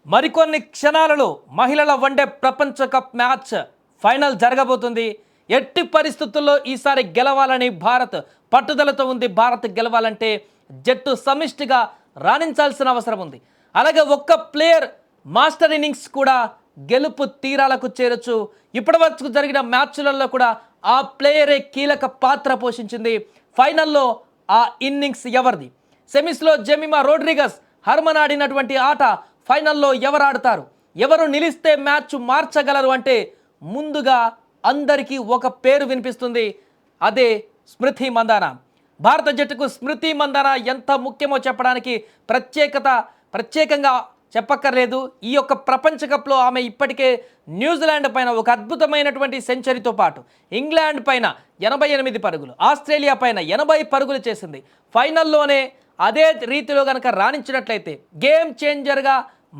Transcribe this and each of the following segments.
మరికొన్ని క్షణాలలో మహిళల వన్డే ప్రపంచ కప్ మ్యాచ్ ఫైనల్ జరగబోతుంది. ఎట్టి పరిస్థితుల్లో ఈసారి గెలవాలని భారత్ పట్టుదలతో ఉంది. భారత్ గెలవాలంటే జట్టు సమిష్టిగా రాణించాల్సిన అవసరం ఉంది. అలాగే ఒక్క ప్లేయర్ మాస్టర్ ఇన్నింగ్స్ కూడా గెలుపు తీరాలకు చేరొచ్చు. ఇప్పటివరకు జరిగిన మ్యాచ్లలో కూడా ఆ ప్లేయరే కీలక పాత్ర పోషించింది. ఫైనల్లో ఆ ఇన్నింగ్స్ ఎవరిది? సెమీస్లో జెమిమా రోడ్రిగస్ హర్మన్ ఆడినటువంటి ఆట ఫైనల్లో ఎవరు ఆడతారు, ఎవరు నిలిస్తే మ్యాచ్ మార్చగలరు అంటే ముందుగా అందరికీ ఒక పేరు వినిపిస్తుంది. అదే స్మృతి మందాన. భారత జట్టుకు స్మృతి మందాన ఎంత ముఖ్యమో చెప్పడానికి ప్రత్యేకంగా చెప్పక్కర్లేదు. ఈ యొక్క ప్రపంచ కప్లో ఆమె ఇప్పటికే న్యూజిలాండ్ పైన ఒక అద్భుతమైనటువంటి సెంచరీతో పాటు ఇంగ్లాండ్ పైన 88 పరుగులు, ఆస్ట్రేలియా పైన 80 పరుగులు చేసింది. ఫైనల్లోనే అదే రీతిలో కనుక రాణించినట్లయితే గేమ్ చేంజర్గా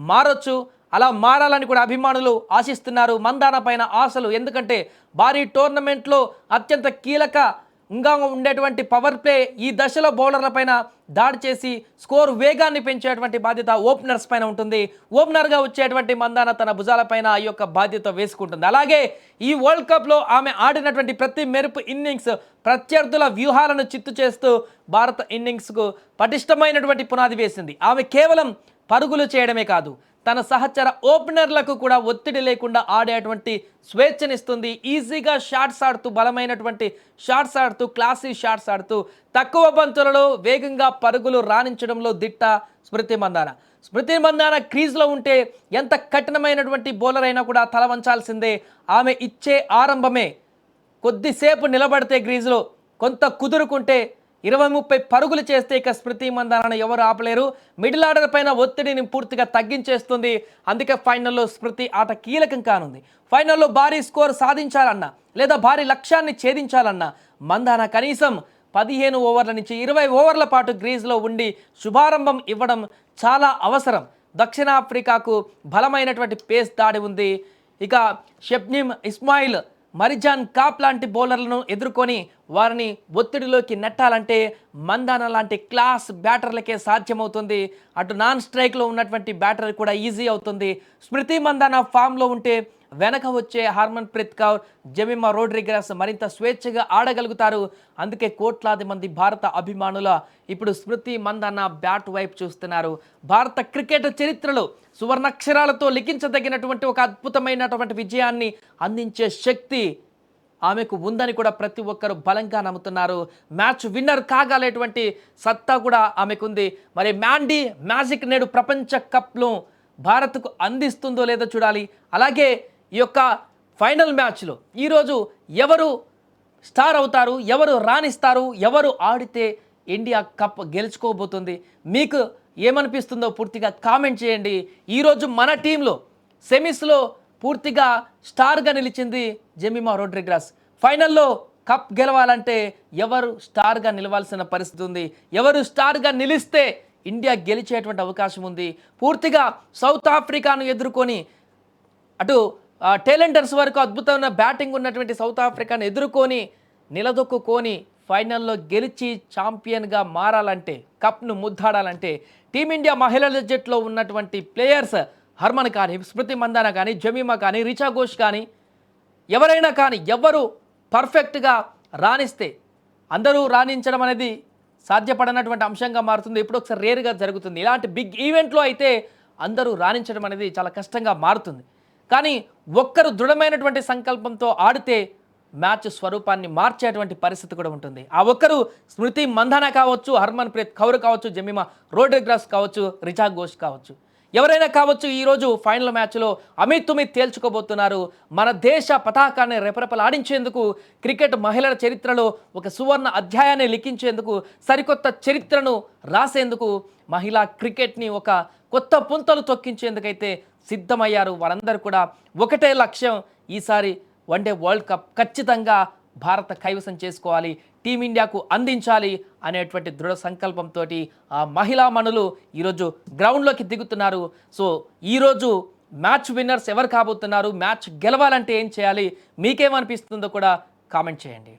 మారొచ్చు. అలా మారాలని కూడా అభిమానులు ఆశిస్తున్నారు. మందాన పైన ఆశలు, ఎందుకంటే భారీ టోర్నమెంట్లో అత్యంత కీలకంగా ఉండేటువంటి పవర్ ప్లే ఈ దశలో బౌలర్ల పైన దాడి చేసి స్కోర్ వేగాన్ని పెంచేటువంటి బాధ్యత ఓపెనర్స్ పైన ఉంటుంది. ఓపెనర్గా వచ్చేటువంటి మందాన తన భుజాలపైన ఈ యొక్క బాధ్యత వేసుకుంటుంది. అలాగే ఈ వరల్డ్ కప్లో ఆమె ఆడినటువంటి ప్రతి మెరుపు ఇన్నింగ్స్ ప్రత్యర్థుల వ్యూహాలను చిత్తు చేస్తూ భారత ఇన్నింగ్స్కు పటిష్టమైనటువంటి పునాది వేసింది. ఆమె కేవలం పరుగులు చేయడమే కాదు, తన సహచర ఓపెనర్లకు కూడా ఒత్తిడి లేకుండా ఆడేటువంటి స్వేచ్ఛనిస్తుంది. ఈజీగా షాట్స్ ఆడుతూ, బలమైనటువంటి షాట్స్ ఆడుతూ, క్లాసీ షాట్స్ ఆడుతూ తక్కువ బంతులలో వేగంగా పరుగులు రాణించడంలో దిట్ట స్మృతి మందాన. స్మృతి మందాన క్రీజ్లో ఉంటే ఎంత కఠినమైనటువంటి బౌలర్ అయినా కూడా తల వంచాల్సిందే. ఆమె ఇచ్చే ఆరంభమే కొద్దిసేపు నిలబడితే గ్రీజ్లో, కొంత కుదురుకుంటే 20-30 పరుగులు చేస్తే ఇక స్మృతి మందానను ఎవరు ఆపలేరు. మిడిల్ ఆర్డర్ పైన ఒత్తిడిని పూర్తిగా తగ్గించేస్తుంది. అందుకే ఫైనల్లో స్మృతి ఆట కీలకం కానుంది. ఫైనల్లో భారీ స్కోర్ సాధించాలన్నా లేదా భారీ లక్ష్యాన్ని ఛేదించాలన్నా మందాన కనీసం 15 ఓవర్ల నుంచి 20 ఓవర్ల పాటు గ్రీజ్లో ఉండి శుభారంభం ఇవ్వడం చాలా అవసరం. దక్షిణాఫ్రికాకు బలమైనటువంటి పేస్ దాడి ఉంది. ఇక షెబ్నిమ్ ఇస్మాయిల్, మరిజాన్ కాప్ లాంటి బౌలర్లను ఎదుర్కొని వారిని ఒత్తిడిలోకి నెట్టాలంటే మందాన లాంటి క్లాస్ బ్యాటర్లకే సాధ్యమవుతుంది. అటు నాన్ స్ట్రైక్లో ఉన్నటువంటి బ్యాటర్ కూడా ఈజీ అవుతుంది. స్మృతి మందాన ఫామ్లో ఉంటే వెనక వచ్చే హర్మన్ ప్రీత్ కౌర్, జెమిమా రోడ్రిగస్ మరింత స్వేచ్ఛగా ఆడగలుగుతారు. అందుకే కోట్లాది మంది భారత అభిమానుల ఇప్పుడు స్మృతి మందాన బ్యాట్ వైపు చూస్తున్నారు. భారత క్రికెట్ చరిత్రలో సువర్ణాక్షరాలతో లిఖించదగినటువంటి ఒక అద్భుతమైనటువంటి విజయాన్ని అందించే శక్తి ఆమెకు ఉందని కూడా ప్రతి ఒక్కరు బలంగా నమ్ముతున్నారు. మ్యాచ్ విన్నర్ కాగలేటువంటి సత్తా కూడా ఆమెకుంది. మరి మ్యాండీ మ్యాజిక్ నేడు ప్రపంచ కప్ను భారత్కు అందిస్తుందో లేదో చూడాలి. అలాగే ఈ యొక్క ఫైనల్ మ్యాచ్లో ఈరోజు ఎవరు స్టార్ అవుతారు, ఎవరు రాణిస్తారు, ఎవరు ఆడితే ఇండియా కప్ గెలుచుకోబోతుంది, మీకు ఏమనిపిస్తుందో పూర్తిగా కామెంట్ చేయండి. ఈరోజు మన టీంలో సెమీస్లో పూర్తిగా స్టార్గా నిలిచింది జెమిమా రోడ్రిగస్. ఫైనల్లో కప్ గెలవాలంటే ఎవరు స్టార్గా నిలవాల్సిన పరిస్థితి ఉంది. ఎవరు స్టార్గా నిలిస్తే ఇండియా గెలిచేటువంటి అవకాశం ఉంది. పూర్తిగా సౌత్ ఆఫ్రికాను ఎదుర్కొని, అటు టేలెంటర్స్ వరకు అద్భుతమైన బ్యాటింగ్ ఉన్నటువంటి సౌత్ ఆఫ్రికాను ఎదుర్కొని నిలదొక్కుని ఫైనల్లో గెలిచి ఛాంపియన్గా మారాలంటే, కప్ను ముద్దాడాలంటే టీమిండియా మహిళల జట్టులో ఉన్నటువంటి ప్లేయర్స్ హర్మన్ కానీ, స్మృతి మందాన కానీ, జమీమా కానీ, రిచా ఘోష్ కానీ, ఎవరైనా కానీ ఎవరు పర్ఫెక్ట్గా రాణిస్తే, అందరూ రాణించడం అనేది సాధ్యపడనటువంటి అంశంగా మారుతుంది. ఎప్పుడో ఒకసారి రేరుగా జరుగుతుంది. ఇలాంటి బిగ్ ఈవెంట్లో అయితే అందరూ రాణించడం అనేది చాలా కష్టంగా మారుతుంది. కానీ ఒక్కరు దృఢమైనటువంటి సంకల్పంతో ఆడితే మ్యాచ్ స్వరూపాన్ని మార్చేటువంటి పరిస్థితి కూడా ఉంటుంది. ఆ ఒక్కరు స్మృతి మందాన కావచ్చు, హర్మన్ ప్రీత్ కౌర్ కావచ్చు, జెమిమా రోడ్రిగస్ కావచ్చు, రిచా ఘోష్ కావచ్చు, ఎవరైనా కావచ్చు. ఈరోజు ఫైనల్ మ్యాచ్లో అమితుమిత్ తేల్చుకోబోతున్నారు. మన దేశ పతాకాన్ని రెపరెపలాడించేందుకు, క్రికెట్ మహిళల చరిత్రలో ఒక సువర్ణ అధ్యాయాన్ని లిఖించేందుకు, సరికొత్త చరిత్రను రాసేందుకు, మహిళా క్రికెట్ని ఒక కొత్త పుంతలు తొక్కించేందుకైతే సిద్ధమయ్యారు. వారందరూ కూడా ఒకటే లక్ష్యం, ఈసారి వన్డే వరల్డ్ కప్ ఖచ్చితంగా భారత కైవసం చేసుకోవాలి, టీమిండియాకు అందించాలి అనేటువంటి దృఢ సంకల్పంతో ఆ మహిళా మనులు ఈరోజు గ్రౌండ్లోకి దిగుతున్నారు. సో ఈరోజు మ్యాచ్ విన్నర్స్ ఎవరు కాబోతున్నారు, మ్యాచ్ గెలవాలంటే ఏం చేయాలి, మీకేమనిపిస్తుందో కూడా కామెంట్ చేయండి.